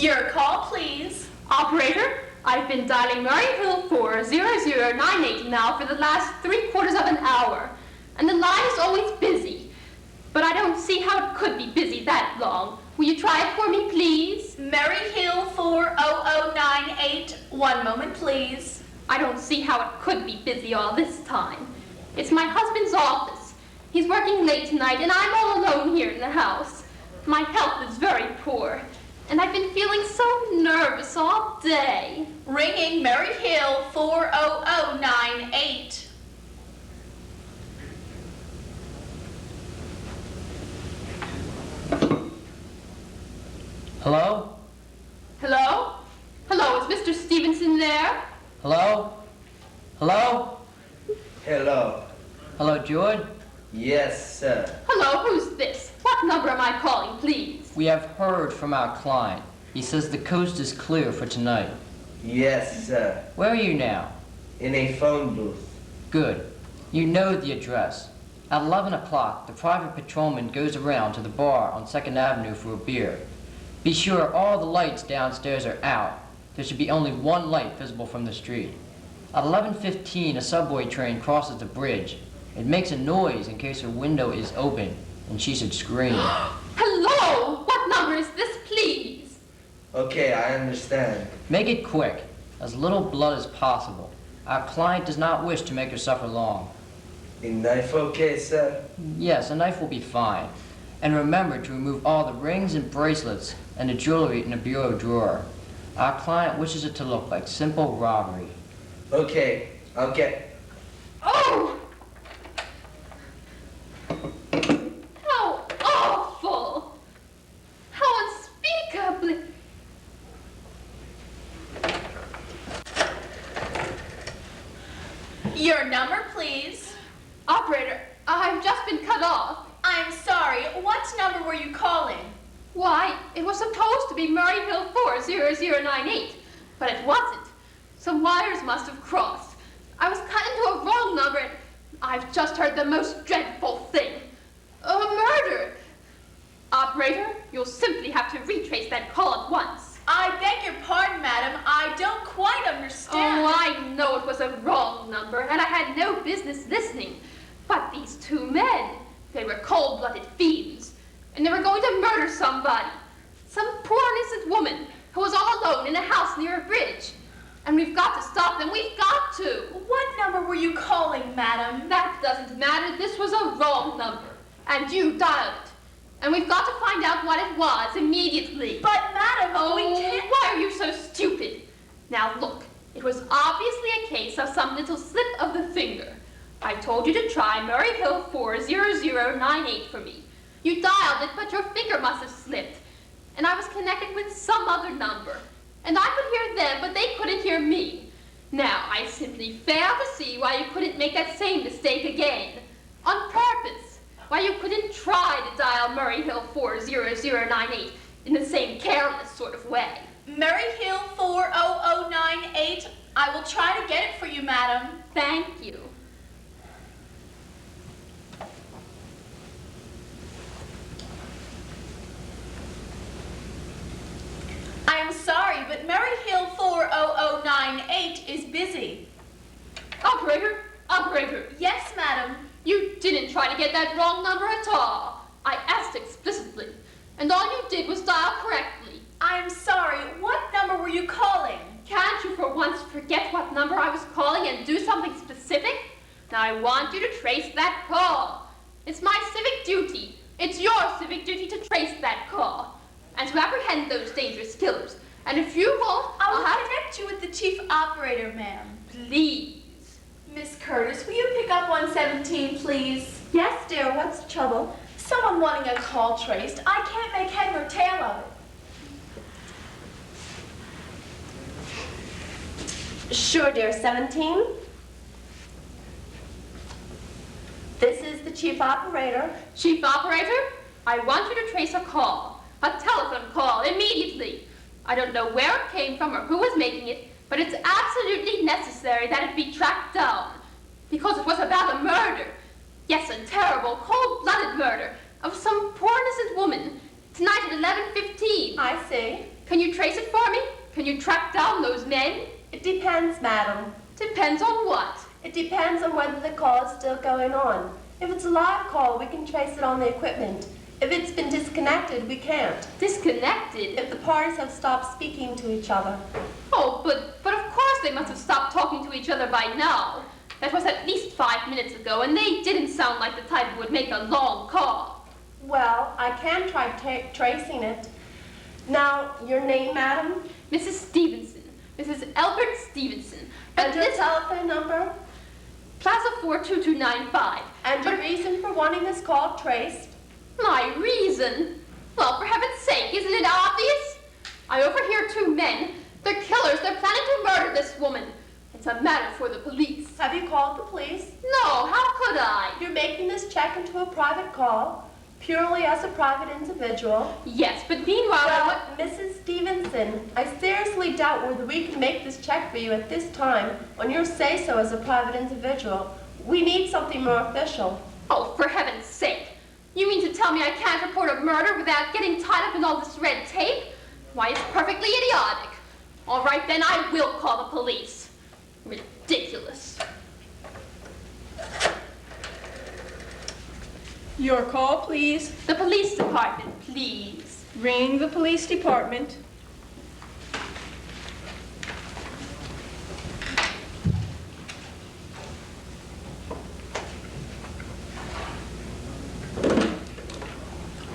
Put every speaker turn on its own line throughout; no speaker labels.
Your call, please.
Operator, I've been dialing Murray Hill 40098 now for the last 3/4 of an hour, and the line is always busy. But I don't see how it could be busy that long. Will you try it for me, please?
Murray Hill 40098. One moment, please.
I don't see how it could be busy all this time. It's my husband's office. He's working late tonight, and I'm all alone here in the house. My health is very poor, and I've been feeling so nervous all day.
Ringing Murray Hill 40098.
Hello?
Hello? Hello, is Mr. Stevenson there?
Hello? Hello?
Hello.
Hello, George?
Yes, sir.
Hello, who's this? What number am I calling, please?
We have heard from our client. He says the coast is clear for tonight.
Yes, sir.
Where are you now?
In a phone booth.
Good. You know the address. At 11 o'clock, the private patrolman goes around to the bar on 2nd Avenue for a beer. Be sure all the lights downstairs are out. There should be only one light visible from the street. At 11:15, a subway train crosses the bridge. It makes a noise in case her window is open, and she should scream.
Hello? What number is this, please?
Okay, I understand.
Make it quick, as little blood as possible. Our client does not wish to make her suffer long.
A knife okay, sir?
Yes, a knife will be fine. And remember to remove all the rings and bracelets and the jewelry in the bureau drawer. Our client wishes it to look like simple robbery.
Okay, I'll get...
Oh! How awful! How unspeakably...
Your number, please.
Operator, I've just been cut off.
I'm sorry. What number were you calling?
Why, it was supposed to be Murray Hill 40098, but it wasn't. Some wires must have crossed. I was cut into a wrong number, and I've just heard the most dreadful thing. A murder. Operator, you'll simply have to retrace that call at once.
I beg your pardon, madam. I don't quite understand.
Oh, I know it was a wrong number, and I had no business listening. But these two men, they were cold-blooded fiends, and they were going to murder somebody. Some poor innocent woman who was all alone in a house near a bridge. And we've got to stop them. We've got to.
What number were you calling, madam?
That doesn't matter. This was a wrong number. And you dialed it. And we've got to find out what it was immediately.
But, madam, we can't...
Why are you so stupid? Now, look. It was obviously a case of some little slip of the finger. I told you to try Murray Hill 40098 for me. You dialed it, but your finger must have slipped. And I was connected with some other number. And I could hear them, but they couldn't hear me. Now, I simply fail to see why you couldn't make that same mistake again. On purpose. Why you couldn't try to dial Murray Hill 40098 in the same careless sort of way.
Murray Hill 40098. I will try to get it for you, madam.
Thank you.
I am sorry, but Murray Hill 40098 is busy.
Operator, operator.
Yes, madam.
You didn't try to get that wrong number at all. I asked explicitly, and all you did was dial correctly.
I am sorry. What number were you calling?
Can't you for once forget what number I was calling and do something specific? Now I want you to trace that call. It's my civic duty. It's your civic duty to trace that call and to apprehend those dangerous killers. And if you won't,
I'll connect you with the chief operator, ma'am.
Please.
Miss Curtis, will you pick up 117, please?
Yes, dear. What's the trouble?
Someone wanting a call traced. I can't make head nor tail of it.
Sure, dear. 17. This is the chief operator.
Chief operator, I want you to trace a call. A telephone call, immediately. I don't know where it came from or who was making it, but it's absolutely necessary that it be tracked down. Because it was about a murder. Yes, a terrible, cold-blooded murder of some poor innocent woman. Tonight at 11:15.
I see.
Can you trace it for me? Can you track down those men?
It depends, madam.
Depends on what?
It depends on whether the call is still going on. If it's a live call, we can trace it on the equipment. If it's been disconnected, we can't.
Disconnected?
If the parties have stopped speaking to each other.
Oh, but of course they must have stopped talking to each other by now. That was at least 5 minutes ago, and they didn't sound like the type who would make a long call.
Well, I can try tracing it. Now, your name, madam?
Mrs. Stevenson. Mrs. Albert Stevenson.
And your telephone number?
Plaza 42295.
And your reason for wanting this call traced?
My reason? Well, for heaven's sake, isn't it obvious? I overhear 2 men. They're killers. They're planning to murder this woman. It's a matter for the police.
Have you called the police?
No, how could I?
You're making this check into a private call, purely as a private individual.
Yes, but meanwhile,
Well, Mrs. Stevenson, I seriously doubt whether we can make this check for you at this time on your say-so as a private individual. We need something more official.
Oh, for heaven's sake. You mean to tell me I can't report a murder without getting tied up in all this red tape? Why, it's perfectly idiotic. All right, then I will call the police. Ridiculous.
Your call, please.
The police department, please.
Ring the police department.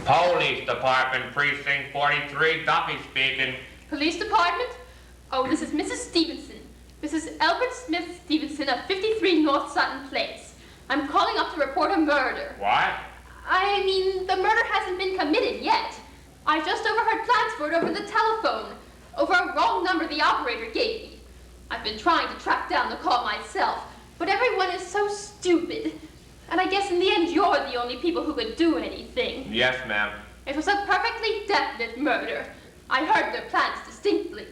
Police Department, Precinct 43, Duffy speaking.
Police department? Oh, this is Mrs. Stevenson. Mrs. Albert Smith Stevenson of 53 North Sutton Place. I'm calling up to report a murder.
What?
I mean, the murder hasn't been committed yet. I just overheard plans for it over the telephone, over a wrong number the operator gave me. I've been trying to track down the call myself, but everyone is so stupid. And I guess in the end, you're the only people who could do anything.
Yes, ma'am.
It was a perfectly definite murder. I heard their plans distinctly.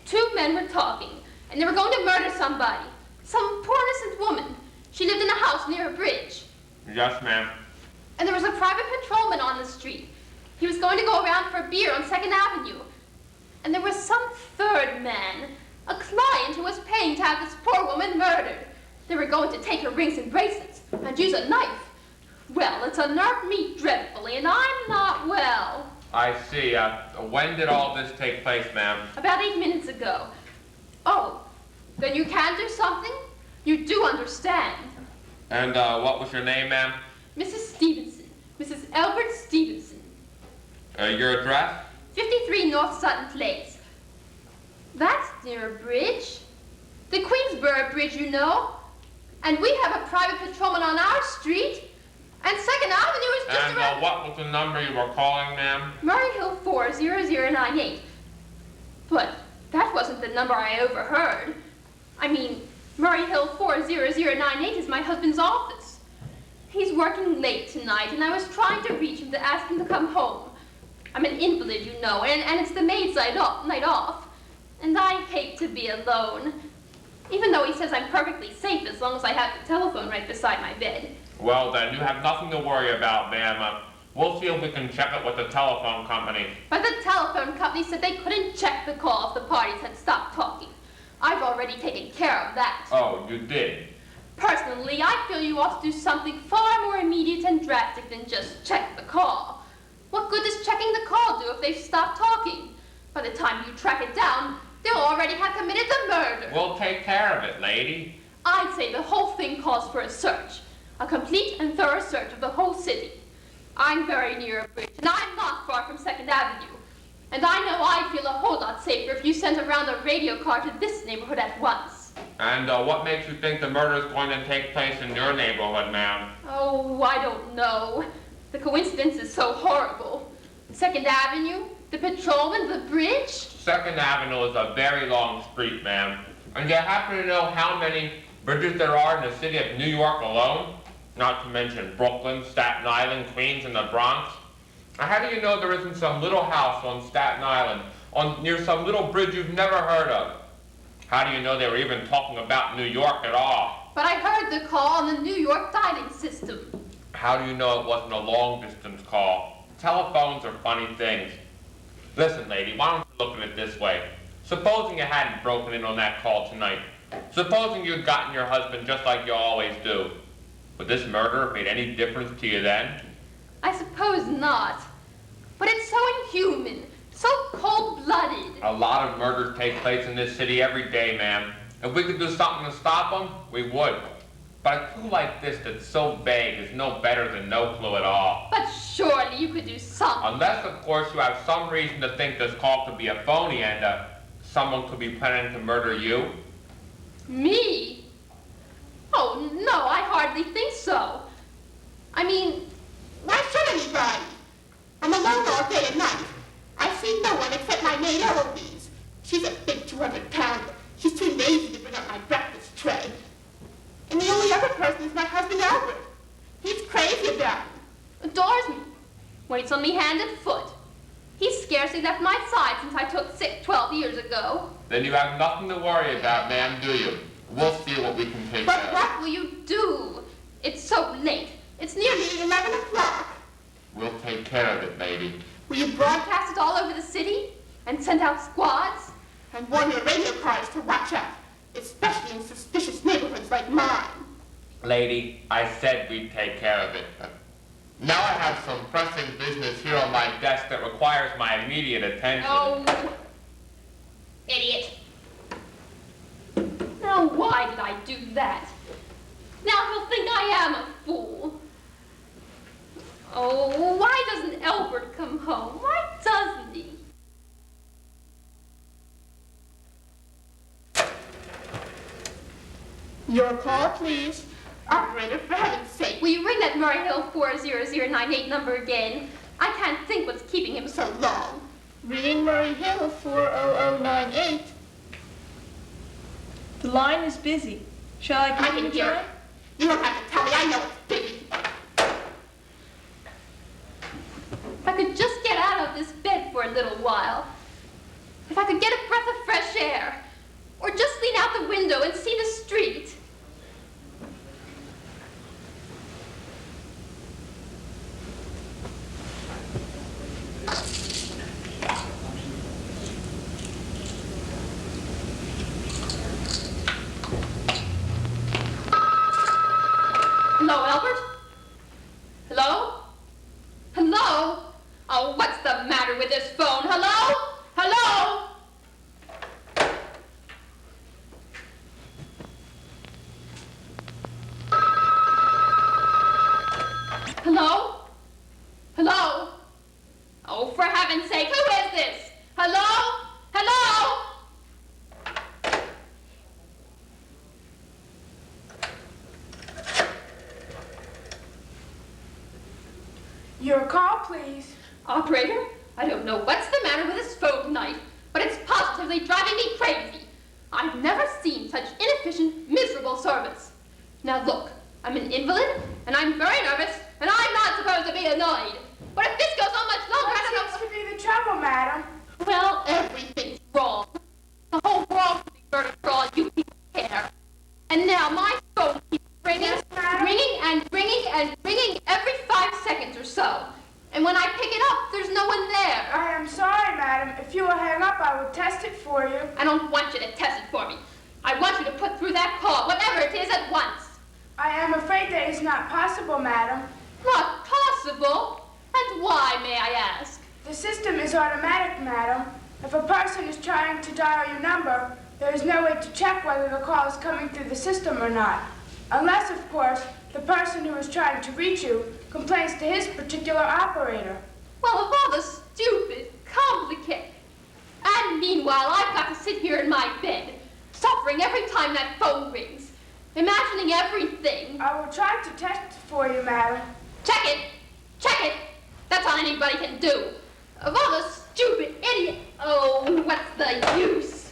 2 men were talking, and they were going to murder somebody. Some poor innocent woman. She lived in a house near a bridge.
Yes, ma'am.
And there was a private patrolman on the street. He was going to go around for a beer on 2nd Avenue. And there was some 3rd man, a client who was paying to have this poor woman murdered. They were going to take her rings and bracelets and use a knife. Well, it's unnerved me dreadfully, and I'm not well.
I see. When did all this take place, ma'am?
About 8 minutes ago. Oh, then you can do something? You do understand.
And what was your name, ma'am?
Mrs. Stevenson. Mrs. Albert Stevenson.
Your address?
53 North Sutton Place. That's near a bridge. The Queensboro Bridge, you know. And we have a private patrolman on our street. And 2nd Avenue is just
And
around...
what was the number you were calling, ma'am?
Murray Hill 40098. But that wasn't the number I overheard. I mean, Murray Hill 40098 is my husband's office. He's working late tonight, and I was trying to reach him to ask him to come home. I'm an invalid, you know, and it's the maid's night off. And I hate to be alone. Even though he says I'm perfectly safe as long as I have the telephone right beside my bed.
Well, then, you have nothing to worry about, ma'am. We'll see if we can check it with the telephone company.
But the telephone company said they couldn't check the call if the parties had stopped talking. I've already taken care of that.
Oh, you did?
Personally, I feel you ought to do something far more immediate and drastic than just check the call. What good does checking the call do if they've stopped talking? By the time you track it down, they'll already have committed the murder.
We'll take care of it, lady.
I'd say the whole thing calls for a search. A complete and thorough search of the whole city. I'm very near a bridge, and I'm not far from 2nd Avenue. And I know I'd feel a whole lot safer if you sent around a radio car to this neighborhood at once.
And what makes you think the murder is going to take place in your neighborhood, ma'am?
Oh, I don't know. The coincidence is so horrible. 2nd Avenue, the patrolman, the bridge.
2nd Avenue is a very long street, ma'am. And you happen to know how many bridges there are in the city of New York alone? Not to mention Brooklyn, Staten Island, Queens, and the Bronx. How do you know there isn't some little house on Staten Island, near some little bridge you've never heard of? How do you know they were even talking about New York at all?
But I heard the call on the New York dialing system.
How do you know it wasn't a long-distance call? Telephones are funny things. Listen, lady, why don't you look at it this way. Supposing you hadn't broken in on that call tonight. Supposing you'd gotten your husband just like you always do. Would this murder have made any difference to you then?
I suppose not. But it's so inhuman, so cold-blooded.
A lot of murders take place in this city every day, ma'am. If we could do something to stop them, we would. But a clue like this that's so vague is no better than no clue at all.
But surely you could do something.
Unless, of course, you have some reason to think this call could be a phony and someone could be planning to murder you.
Me? Oh, no, I hardly think so. I mean,
Why should anybody? I'm alone all day and night. I see no one except my maid Eloise. She's a big 200-pounder. She's too lazy to bring up my breakfast tray. And the only other person is my husband Albert. He's crazy about me.
adores me, waits on me hand and foot. He's scarcely left my side since I took sick 12 years ago.
Then you have nothing to worry about, ma'am, do you? We'll see what we can take
But
care of.
what will you do? It's so late. It's nearly
11 o'clock.
We'll take care of it, lady.
Will you broadcast it all over the city? And send out squads?
And warn your radio cars to watch out, especially in suspicious neighborhoods like mine.
Lady, I said we'd take care of it. Now I have some pressing business here on my desk that requires my immediate attention.
Oh, idiot. Now why did I do that? Now he'll think I am a fool. Oh, why doesn't Albert come home? Why doesn't he?
Your call, please. Operator, for heaven's sake.
Will you ring that Murray Hill 40098 number again? I can't think what's keeping him so
So long. Ringing Murray Hill 40098.
The line is busy. Shall I
I
give
can
you a
hear
try?
it. You don't have to tell me. I know it's busy.
If I could just get out of this bed for a little while. If I could get a breath of fresh air. Or just lean out the window and see the street. Hello, Albert? Hello? Hello? Oh, what's the matter with this phone? Hello? Hello? Hello? Hello? Oh, for heaven's sake, who is this? Hello? Hello?
Your call, please.
Operator, I don't know what's the matter with this phone tonight, but it's positively driving me crazy. I've never seen such inefficient, miserable service. Now look, I'm an invalid, and I'm very nervous, and I'm not supposed to be annoyed. But if this goes on much longer, I don't know.
What seems to be the trouble, madam?
Well, everything's wrong. The whole world could be murdered for all you people care. And now my phone keeps ringing,
Yes, madam?
ringing and ringing and ringing every 5 seconds or so. And when I pick it up, there's no one there.
I am sorry, madam. If you will hang up, I will test it for you.
I don't want you to test it for me. I want you to put through that call, whatever it is, at once.
I am afraid that is not possible, madam.
Not possible. And why, may I ask?
The system is automatic, madam. If a person is trying to dial your number, there is no way to check whether the call is coming through the system or not. Unless, of course, the person who is trying to reach you complains to his particular operator.
Well, of all the stupid, complicated... And meanwhile, I've got to sit here in my bed, suffering every time that phone rings, imagining everything.
I will try to test it for you, madam.
Check it! Check it! That's all anybody can do. Of all the stupid idiot... Oh, what's the use?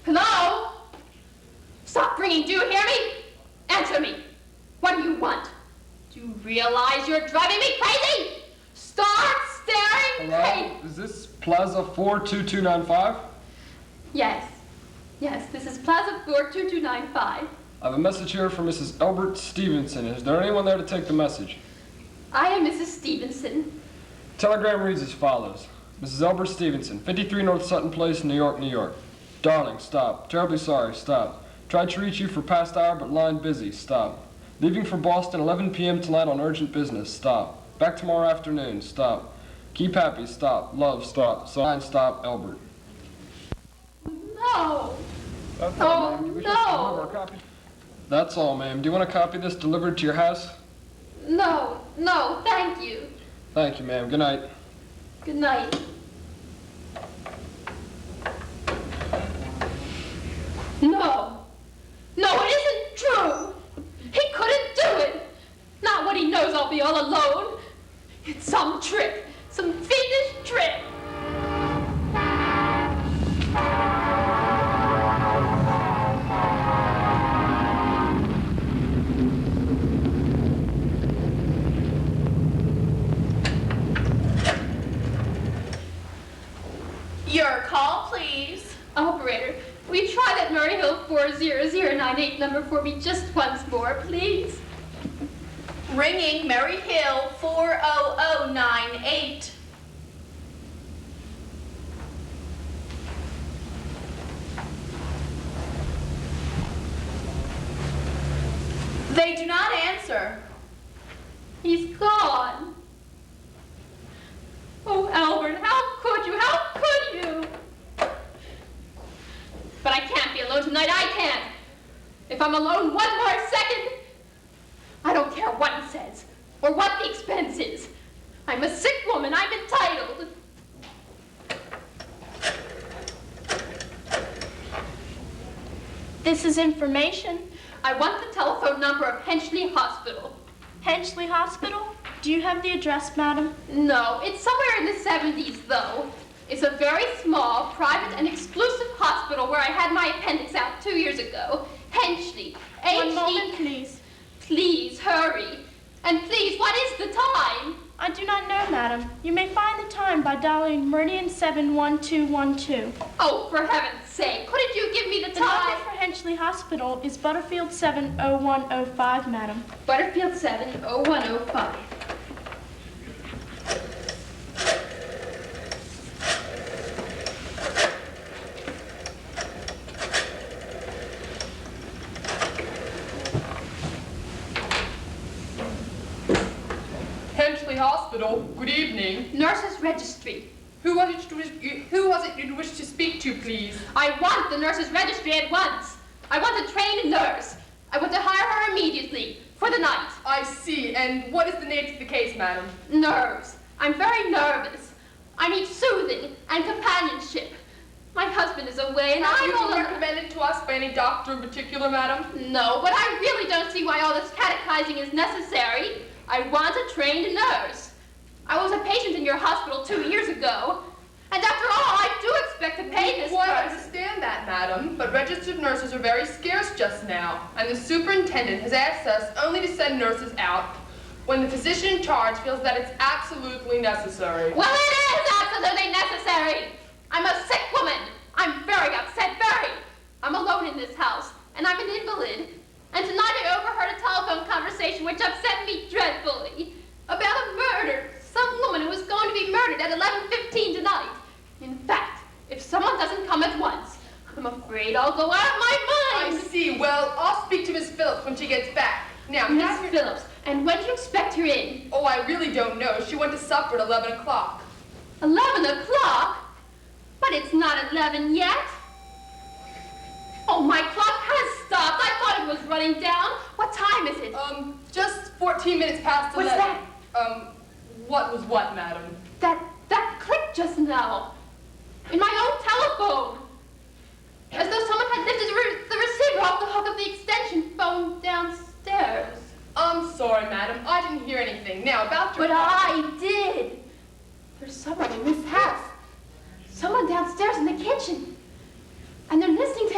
Hello? Stop ringing, do you hear me? Answer me. What do you want? Do you realize you're driving me crazy? Start staring crazy.
Hello? Is this Plaza 42295?
Yes. Yes, this is Plaza 42295.
I have a message here from Mrs. Albert Stevenson. Is there anyone there to take the message?
I am Mrs. Stevenson.
Telegram reads as follows. Mrs. Albert Stevenson, 53 North Sutton Place, New York, New York. Darling, stop. Terribly sorry, stop. Tried to reach you for past hour, but line busy, stop. Leaving for Boston 11 p.m. tonight on urgent business, stop. Back tomorrow afternoon, stop. Keep happy, stop. Love, stop. Sign, stop, Albert.
No.
That's
Oh,
all, ma'am. Do you wish us to
no.
deliver a copy? That's all, ma'am. Do you want a copy of this delivered to your house?
No, no, thank you.
Thank you, ma'am. Good night.
Good night. No. No, it isn't true. He couldn't do it. Not when he knows I'll be all alone. It's some trick. Some fiendish trick.
Your call, please.
Operator, will you try that Murray Hill 40098 number for me just once more, please?
Ringing Mary Hill 40098. They do not answer.
He's gone. Oh, Albert, how could you? How could you? But I can't be alone tonight. I can't. If I'm alone one more second, I don't care what he says or what the expense is. I'm a sick woman. I'm entitled.
This is information.
I want the telephone number of Henchley Hospital.
Henchley Hospital? Do you have the address, madam?
No, it's somewhere in the 70s, though. It's a very small, private, and exclusive hospital where I had my appendix out 2 years ago. Henchley.
One moment, please.
Please, hurry. And please, what is the time?
I do not know, madam. You may find the time by dialing Meridian 71212.
Oh, for heaven's sake, couldn't you give me the
The
time?
number for Henchley Hospital is Butterfield 70105, madam.
Butterfield 70105.
Henchley Hospital. Good evening.
Nurses Registry.
Who was it you wish to speak to, please?
I want the nurses registry at once. I want to train a nurse. I want to hire her immediately, for the night.
I see. And what is the nature of the case, madam?
Nerves. I'm very nervous. I need soothing and companionship. My husband is away and I'm all
Have you
alone.
recommended to us by any doctor in particular, madam?
No, but I really don't see why all this catechizing is necessary. I want a trained nurse. I was a patient in your hospital 2 years ago. And after all, I do expect to pay this
Well, I
person.
understand that, madam, but registered nurses are very scarce just now, and the superintendent has asked us only to send nurses out when the physician in charge feels that it's absolutely necessary.
Well, it is absolutely necessary. I'm a sick woman. I'm very upset, very. I'm alone in this house, and I'm an invalid. And tonight I overheard a telephone conversation which upset me dreadfully about a murder. Some woman who was going to be murdered at 11:15 tonight. In fact, if someone doesn't come at once, I'm afraid I'll go out of my
I
mind.
see. Well, I'll speak to Miss Phillips when she gets back. Now,
Miss Phillips, and when do you expect her in?
Oh, I really don't know. She went to supper at 11 o'clock.
11 o'clock? But it's not 11 yet. Oh, my clock has stopped. I thought it was running down. What time is it?
Just 14 minutes past 11.
What's that?
What was what, madam?
That clicked just now. In my own telephone. As though someone had lifted the receiver off the hook of the extension phone downstairs.
I'm sorry, madam. I didn't hear anything. Now, about your...
But I did. There's someone in this house. Someone downstairs in the kitchen. And they're listening to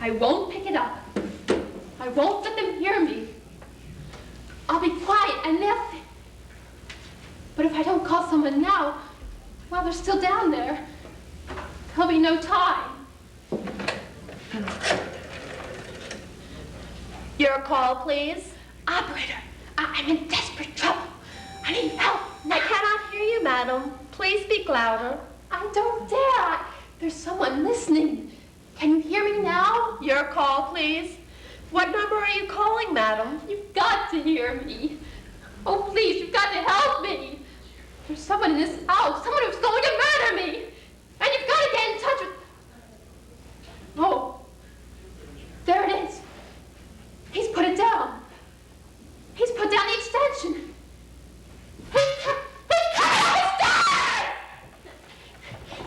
I won't pick it up. I won't let them hear me. I'll be quiet and they'll think. But if I don't call someone now, while they're still down there, there'll be no time.
Your call, please.
Operator, I'm in desperate trouble. I need help now.
I cannot hear you, madam. Please speak louder.
I don't dare. There's someone listening. Can you hear me now?
Your call, please. What number are you calling, madam?
You've got to hear me. Oh, please, you've got to help me. There's someone in this house, someone who's going to murder me. And you've got to get in touch with... Oh, there it is. He's put it down. He's put down the extension. He's coming upstairs!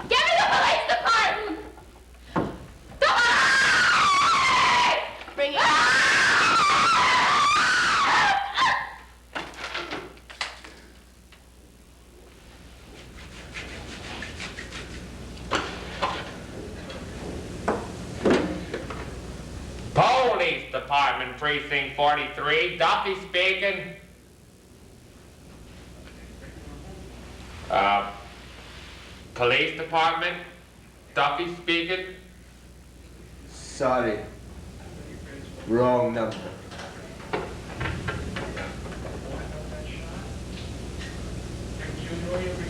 Get me the police department! The police!
Bring it.
Police Department, Precinct 43. Duffy speaking. Police Department. Duffy speaking.
Sorry. Wrong number.
You know